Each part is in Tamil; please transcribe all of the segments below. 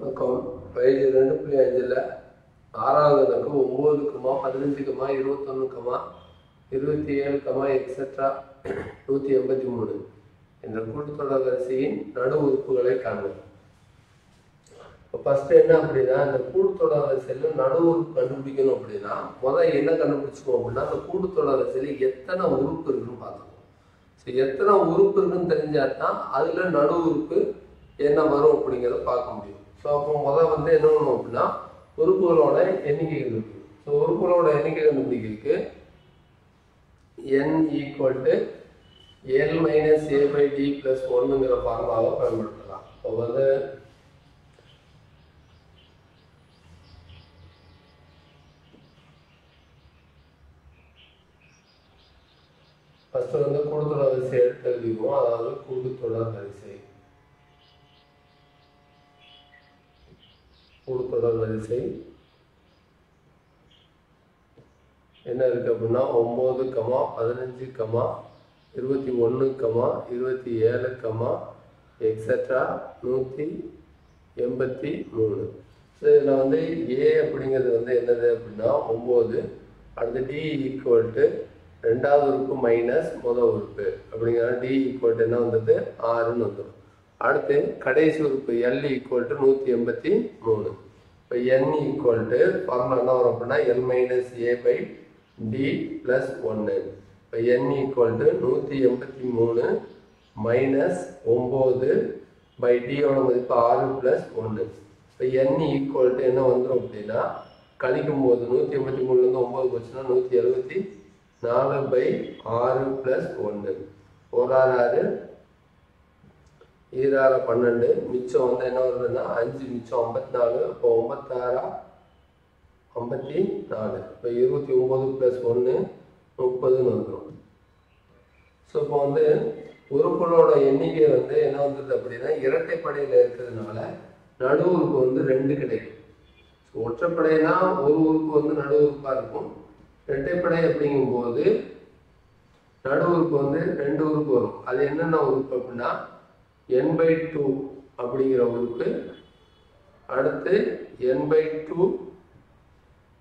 பக்கம் பேஜ் 2.5ல் 6வது கணக்கு 9, 15, 21, 27, எக்ஸெட்ரா 183 என்ற கூட்டுத்தொடர் வரிசையின் நடு உறுப்புகளை காண்க. இப்போ ஃபர்ஸ்ட் என்ன அப்படின்னா, இந்த கூட்டுத்தொடர் வரிசையில் நடு உறுப்பு கண்டுபிடிக்கணும் அப்படின்னா முதல் என்ன கண்டுபிடிச்சிக்கணும் அப்படின்னா, அந்த கூட்டுத்தொடர் வரிசையில் எத்தனை உறுப்பு இருக்குன்னு பார்த்துக்கணும். ஸோ எத்தனை உறுப்பு இருக்குன்னு தெரிஞ்சாதான் அதில் நடு உறுப்பு என்ன வரும் அப்படிங்கிறத பார்க்க முடியும். ஸோ அப்போ முதல் வந்து என்ன பண்ணணும் அப்படின்னா, உறுப்புகளோட எண்ணிக்கை கண்டுபிடிக்கும். ஸோ உறுப்புகளோட எண்ணிக்கை கண்டுபிடிக்கிறதுக்கு n = L - A/D + 1ங்கிற ஃபார்முலாவை பயன்படுத்தலாம். இப்போ வந்து ஃபர்ஸ்ட் வந்து கூட்டுத்தொடர் வரிசை எடுத்து எழுதிக்குவோம். அதாவது கூட்டுத்தொடர் வரிசை என்ன இருக்கு அப்படின்னா 9, 15, 21, 27, எக்ஸெட்ரா 183. ஸோ இதில் வந்து ஏ அப்படிங்கிறது வந்து என்னது அப்படின்னா 9, அடுத்து டி = 2வது உறுப்பு மைனஸ் முதல் உறுப்பு அப்படிங்கிறத டி = என்ன வந்தது 6ன்னு வந்துடும். அடுத்து கடைசி உறுப்பு L = 183. இப்போ n ஃபார்முலா என்ன வரும் அப்படின்னா L - A/D + 1. இப்போ n = 183 மைனஸ் 9/d யோட மதிப்பு 6 + 1. இப்போ n = என்ன வந்துடும் அப்படின்னா, கழிக்கும் போது 183லேருந்து 9 போச்சுன்னா 174/6 + 1. 1 6 6 12, மிச்சம் வந்து என்ன வருதுன்னா 5, மிச்சம் 54. இப்போ 96 54. இப்போ 29 + 1 30ன்னு வந்துடும். ஸோ இப்போ வந்து உறுப்புகளோட எண்ணிக்கை வந்து என்ன வந்தது அப்படின்னா, இரட்டைப்படையில் இருக்கிறதுனால நடு உறுப்பு வந்து 2 கிடைக்கும். ஒற்றைப்படைனா ஒரு உறுப்பு வந்து நடு உறுப்பாக இருக்கும். இரட்டைப்படை அப்படிங்கும்போது நடு உறுப்பு வந்து 2 உறுப்பு வரும். அது என்னென்ன உறுப்பு அப்படின்னா n/2 அப்படிங்கிற உறுப்பு, அடுத்து n/2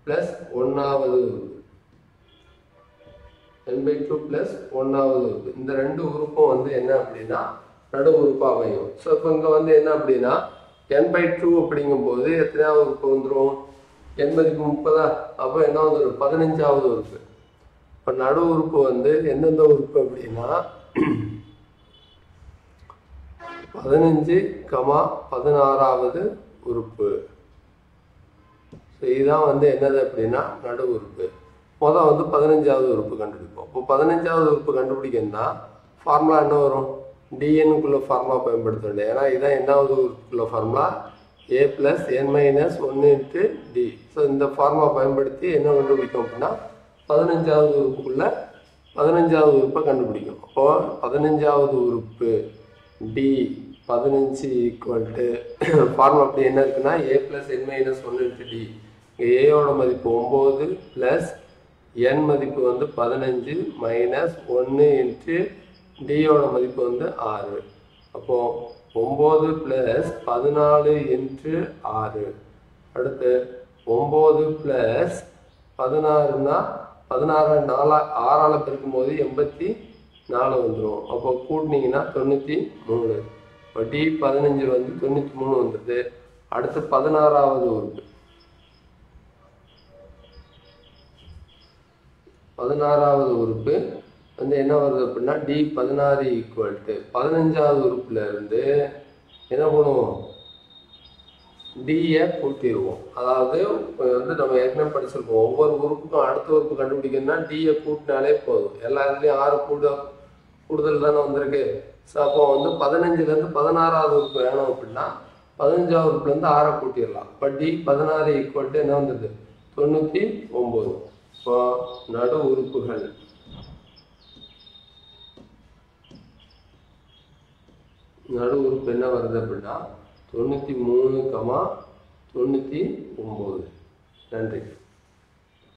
+ 1வது உறுப்பு, n/2 + 1வது உறுப்பு. இந்த 2 உறுப்பும் வந்து என்ன அப்படின்னா நடு உறுப்பாக அமையும். ஸோ இப்போ இங்கே வந்து என்ன அப்படின்னா n/2 அப்படிங்கும்போது எத்தனையாவது உறுப்பு வந்துடும், n மதிப்பு 30. அப்போ என்ன வந்துடும் 15வது உறுப்பு. இப்போ நடு உறுப்பு வந்து எந்தெந்த உறுப்பு அப்படின்னா 15, 16வது உறுப்பு. இதுதான் வந்து என்னது அப்படின்னா நடு உறுப்பு. முதல் வந்து 15வது உறுப்பு கண்டுபிடிப்போம். இப்போ 15வது உறுப்பு கண்டுபிடிக்கணும்னா ஃபார்முலா என்ன வரும், dnக்குள்ள ஃபார்முலா பயன்படுத்த வேண்டிய. ஏன்னா இதுதான் என்னாவது உறுப்புக்குள்ள formula A + n - 1 × d. So இந்த ஃபார்முலா பயன்படுத்தி என்ன கண்டுபிடிக்கும் அப்படின்னா 15வது உறுப்புக்குள்ள 15வது உறுப்பை கண்டுபிடிக்கும். அப்போ 15வது உறுப்பு d 15 = ஃபார்முலா அப்படி என்ன இருக்குன்னா A + n - 1 × d. இங்கே ஏயோட மதிப்பு 9 + n மதிப்பு வந்து 15 மைனஸ் 1 × டியோட மதிப்பு வந்து 6. அப்போது 9 + 14 × 6. அடுத்து 9 + 16னா 16 6ஆல் பெருக்கும்போது 84 வந்துடும். அப்போ கூட்டினீங்கன்னா 93. இப்போ டி 15 வந்து 93 வந்துடுது. அடுத்து 16வது உறுப்பு, 16வது உறுப்பு வந்து என்ன வருது அப்படின்னா d 16 = 15வது உறுப்புல இருந்து என்ன பண்ணுவோம், டியை கூட்டிடுவோம். அதாவது வந்து நம்ம ஏற்கனவே படிச்சிருக்கோம், ஒவ்வொரு உறுப்புக்கும் அடுத்த உறுப்பு கண்டுபிடிக்கணும்னா டியை கூட்டினாலே போதும். எல்லா இதுலேயும் 6 கூடுதல் தானே வந்திருக்கு. ஸோ அப்போ வந்து 15லேருந்து 16வது உறுப்பு வேணும் அப்படின்னா 15வது உறுப்புலேருந்து 6 கூட்டிடலாம். இப்போ d 16 = என்ன வந்தது 99. இப்போ நடு உறுப்புகள் என்ன வருது அப்படின்னா 93, 99. நன்றி.